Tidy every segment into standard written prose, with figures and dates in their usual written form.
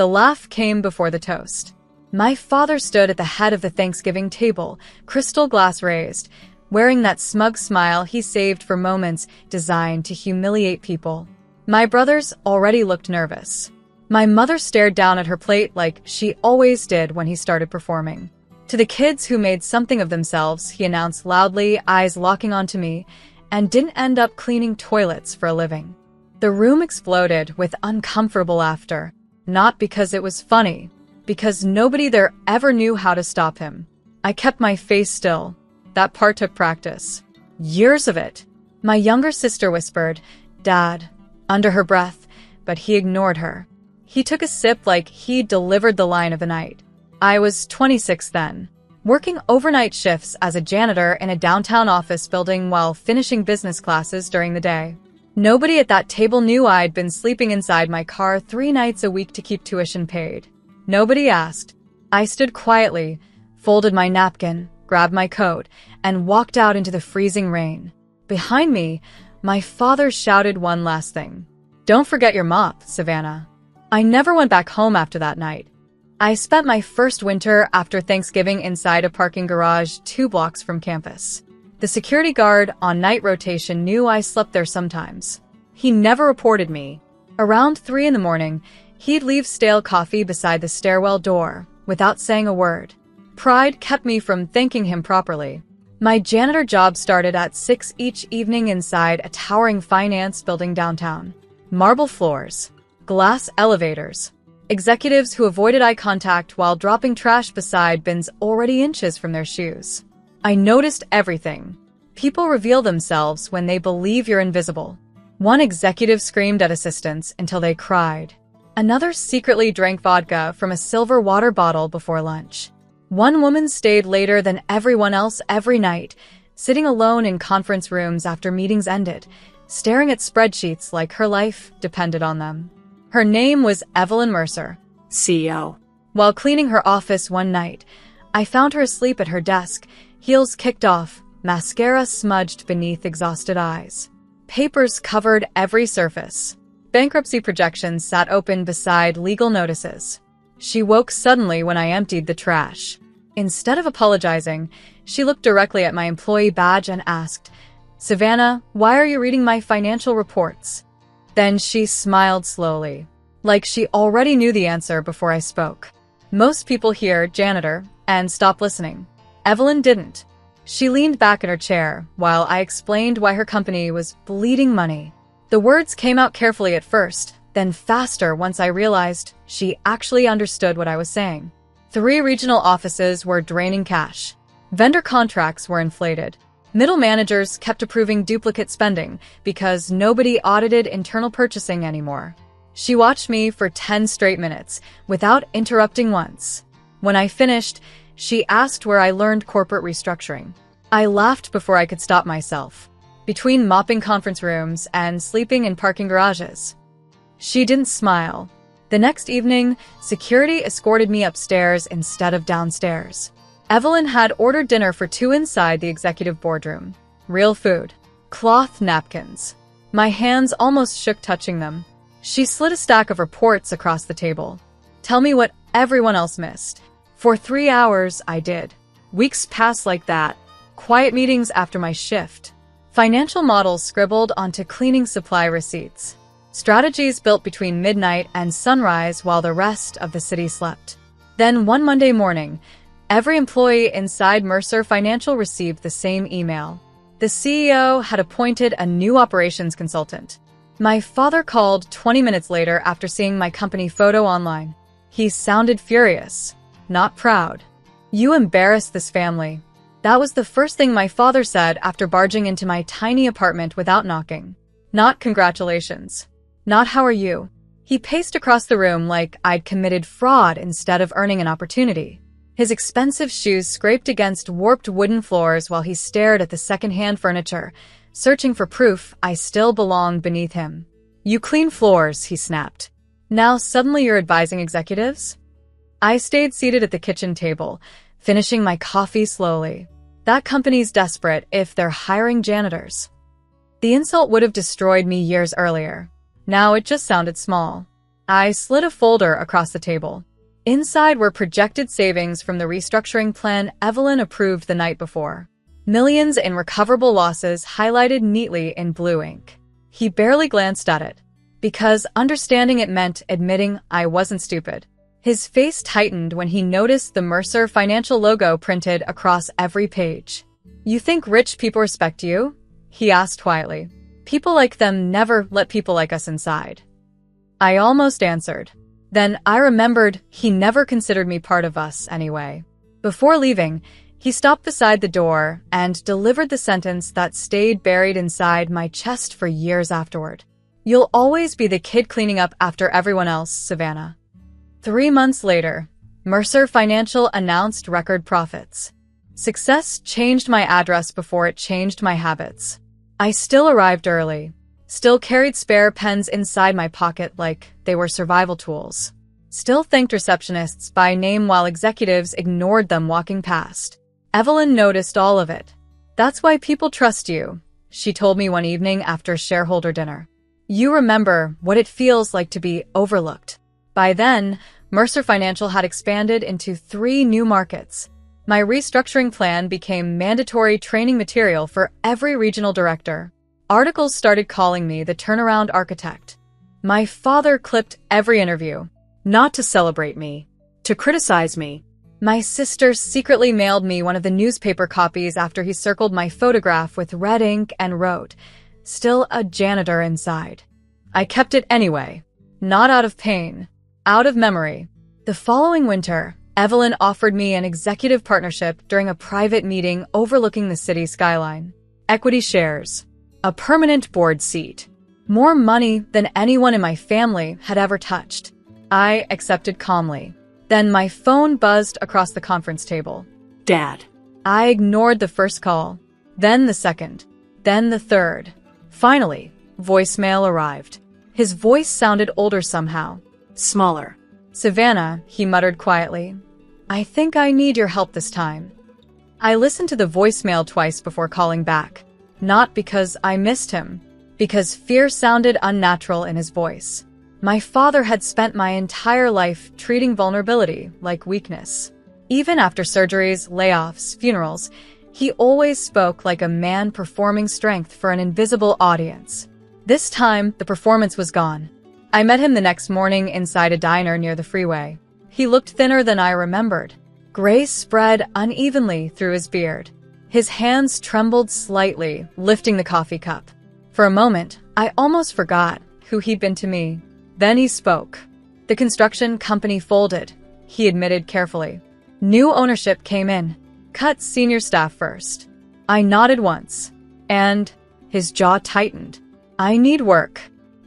The laugh came before the toast. My father stood at the head of the Thanksgiving table, crystal glass raised, wearing that smug smile he saved for moments designed to humiliate people. My brothers already looked nervous. My mother stared down at her plate like she always did when he started performing. To the kids who made something of themselves, he announced loudly, eyes locking onto me, and didn't end up cleaning toilets for a living. The room exploded with uncomfortable laughter, not because it was funny, because nobody there ever knew how to stop him. I kept my face still. That part took practice. Years of it. My younger sister whispered, "Dad," under her breath, but he ignored her. He took a sip like he'd delivered the line of the night. I was 26 then, working overnight shifts as a janitor in a downtown office building while finishing business classes during the day. Nobody at that table knew I'd been sleeping inside my car 3 nights a week to keep tuition paid. Nobody asked. I stood quietly, folded my napkin, grabbed my coat, and walked out into the freezing rain. Behind me, my father shouted one last thing. "Don't forget your mop, Savannah." I never went back home after that night. I spent my first winter after Thanksgiving inside a parking garage 2 blocks from campus. The security guard on night rotation knew I slept there sometimes. He never reported me. Around 3 in the morning, he'd leave stale coffee beside the stairwell door without saying a word. Pride kept me from thanking him properly. My janitor job started at 6 each evening inside a towering finance building downtown. Marble floors, glass elevators, executives who avoided eye contact while dropping trash beside bins already inches from their shoes. I noticed everything. People reveal themselves when they believe you're invisible. One executive screamed at assistants until they cried. Another secretly drank vodka from a silver water bottle before lunch. One woman stayed later than everyone else every night, sitting alone in conference rooms after meetings ended, staring at spreadsheets like her life depended on them. Her name was Evelyn Mercer, CEO. While cleaning her office one night, I found her asleep at her desk, heels kicked off, mascara smudged beneath exhausted eyes. Papers covered every surface. Bankruptcy projections sat open beside legal notices. She woke suddenly when I emptied the trash. Instead of apologizing, she looked directly at my employee badge and asked, "Savannah, why are you reading my financial reports?" Then she smiled slowly, like she already knew the answer before I spoke. Most people hear "janitor" and stop listening. Evelyn didn't. She leaned back in her chair while I explained why her company was bleeding money. The words came out carefully at first, then faster once I realized she actually understood what I was saying. 3 regional offices were draining cash. Vendor contracts were inflated. Middle managers kept approving duplicate spending because nobody audited internal purchasing anymore. She watched me for 10 straight minutes without interrupting once. When I finished, she asked where I learned corporate restructuring. I laughed before I could stop myself. Between mopping conference rooms and sleeping in parking garages. She didn't smile. The next evening, security escorted me upstairs instead of downstairs. Evelyn had ordered dinner for 2 inside the executive boardroom. Real food. Cloth napkins. My hands almost shook touching them. She slid a stack of reports across the table. Tell me what everyone else missed. For 3 hours, I did. Weeks passed like that. Quiet meetings after my shift. Financial models scribbled onto cleaning supply receipts. Strategies built between midnight and sunrise while the rest of the city slept. Then one Monday morning, every employee inside Mercer Financial received the same email. The CEO had appointed a new operations consultant. My father called 20 minutes later after seeing my company photo online. He sounded furious, not proud. "You embarrassed this family." That was the first thing my father said after barging into my tiny apartment without knocking. Not "congratulations." Not "how are you?" He paced across the room like I'd committed fraud instead of earning an opportunity. His expensive shoes scraped against warped wooden floors while he stared at the second-hand furniture, searching for proof I still belonged beneath him. "You clean floors," he snapped. "Now suddenly you're advising executives?" I stayed seated at the kitchen table, finishing my coffee slowly. That company's desperate if they're hiring janitors. The insult would have destroyed me years earlier. Now it just sounded small. I slid a folder across the table. Inside were projected savings from the restructuring plan Evelyn approved the night before. Millions in recoverable losses highlighted neatly in blue ink. He barely glanced at it, because understanding it meant admitting I wasn't stupid. His face tightened when he noticed the Mercer Financial logo printed across every page. "You think rich people respect you?" he asked quietly. "People like them never let people like us inside." I almost answered. Then I remembered he never considered me part of us anyway. Before leaving, he stopped beside the door and delivered the sentence that stayed buried inside my chest for years afterward. "You'll always be the kid cleaning up after everyone else, Savannah." 3 months later, Mercer Financial announced record profits. Success changed my address before it changed my habits. I still arrived early, still carried spare pens inside my pocket like they were survival tools, still thanked receptionists by name while executives ignored them walking past. Evelyn noticed all of it. "That's why people trust you," she told me one evening after shareholder dinner. "You remember what it feels like to be overlooked." By then, Mercer Financial had expanded into 3 new markets. My restructuring plan became mandatory training material for every regional director. Articles started calling me the turnaround architect. My father clipped every interview, not to celebrate me, to criticize me. My sister secretly mailed me one of the newspaper copies after he circled my photograph with red ink and wrote, "Still a janitor inside." I kept it anyway, not out of pain, out of memory. The following winter, Evelyn offered me an executive partnership during a private meeting overlooking the city skyline. Equity shares, a permanent board seat, more money than anyone in my family had ever touched. I accepted calmly. Then my phone buzzed across the conference table. "Dad." I ignored the first call, then the second, then the third. Finally, voicemail arrived. His voice sounded older somehow, smaller. "Savannah," he muttered quietly, "I think I need your help this time." I listened to the voicemail twice before calling back, not because I missed him, because fear sounded unnatural in his voice. My father had spent my entire life treating vulnerability like weakness. Even after surgeries, layoffs, funerals, he always spoke like a man performing strength for an invisible audience. This time, the performance was gone. I met him the next morning inside a diner near the freeway. He looked thinner than I remembered. Gray spread unevenly through his beard. His hands trembled slightly, lifting the coffee cup. For a moment, I almost forgot who he'd been to me. Then he spoke. "The construction company folded," he admitted carefully. "New ownership came in. Cut senior staff first." I nodded once, and his jaw tightened. "I need work."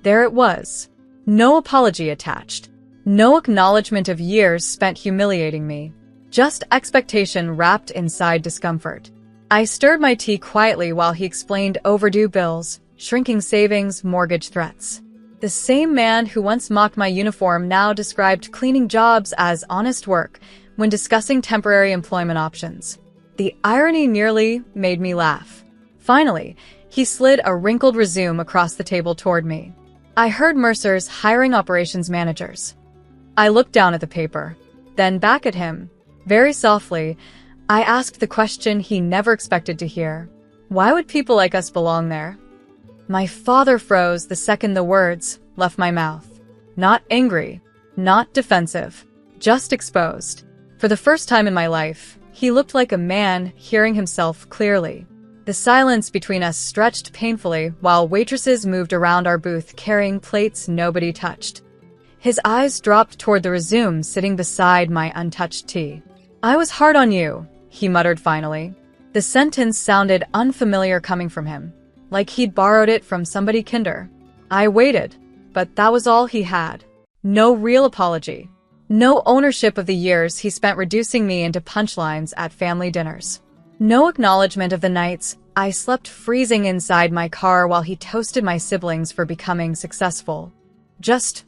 There it was. No apology attached. No acknowledgement of years spent humiliating me. Just expectation wrapped inside discomfort. I stirred my tea quietly while he explained overdue bills, shrinking savings, mortgage threats. The same man who once mocked my uniform now described cleaning jobs as honest work when discussing temporary employment options. The irony nearly made me laugh. Finally, he slid a wrinkled resume across the table toward me. "I heard Mercer's hiring operations managers." I looked down at the paper, then back at him. Very softly, I asked the question he never expected to hear. "Why would people like us belong there?" My father froze the second the words left my mouth. Not angry, not defensive, just exposed. For the first time in my life, he looked like a man hearing himself clearly. The silence between us stretched painfully while waitresses moved around our booth carrying plates nobody touched. His eyes dropped toward the resume sitting beside my untouched tea. "I was hard on you," he muttered finally. The sentence sounded unfamiliar coming from him, like he'd borrowed it from somebody kinder. I waited, but that was all he had. No real apology. No ownership of the years he spent reducing me into punchlines at family dinners. No acknowledgement of the nights I slept freezing inside my car while he toasted my siblings for becoming successful. Just,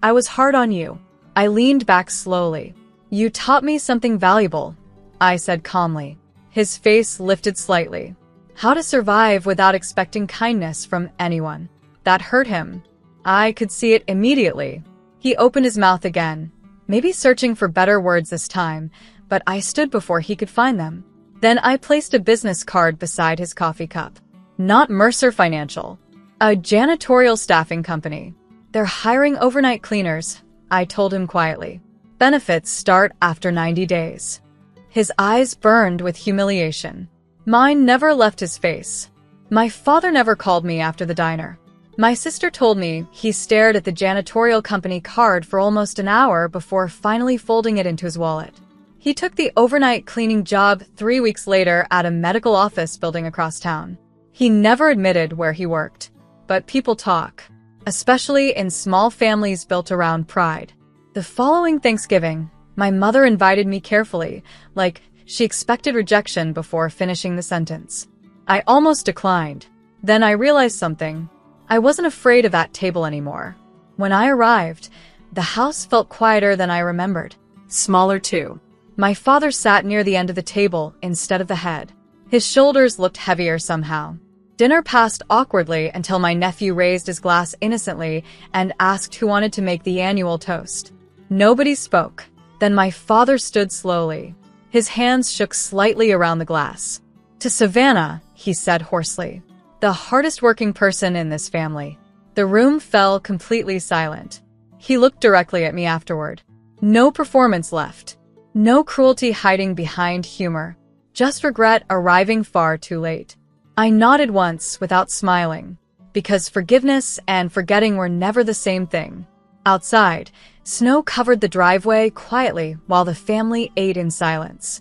"I was hard on you." I leaned back slowly. "You taught me something valuable," I said calmly. His face lifted slightly. How to survive without expecting kindness from anyone. That hurt him. I could see it immediately. He opened his mouth again, maybe searching for better words this time, but I stood before he could find them. Then I placed a business card beside his coffee cup. Not Mercer Financial, a janitorial staffing company. They're hiring overnight cleaners, I told him quietly. Benefits start after 90 days. His eyes burned with humiliation. Mine never left his face. My father never called me after the diner. My sister told me he stared at the janitorial company card for almost an hour before finally folding it into his wallet. He took the overnight cleaning job 3 weeks later at a medical office building across town. He never admitted where he worked, but people talk, especially in small families built around pride. The following Thanksgiving, my mother invited me carefully, like she expected rejection before finishing the sentence. I almost declined. Then I realized something. I wasn't afraid of that table anymore. When I arrived, the house felt quieter than I remembered. Smaller too. My father sat near the end of the table instead of the head. His shoulders looked heavier somehow. Dinner passed awkwardly until my nephew raised his glass innocently and asked who wanted to make the annual toast. Nobody spoke. Then my father stood slowly. His hands shook slightly around the glass. To Savannah, he said hoarsely. The hardest working person in this family. The room fell completely silent. He looked directly at me afterward. No performance left. No cruelty hiding behind humor. Just regret arriving far too late. I nodded once without smiling, because forgiveness and forgetting were never the same thing. Outside, snow covered the driveway quietly while the family ate in silence.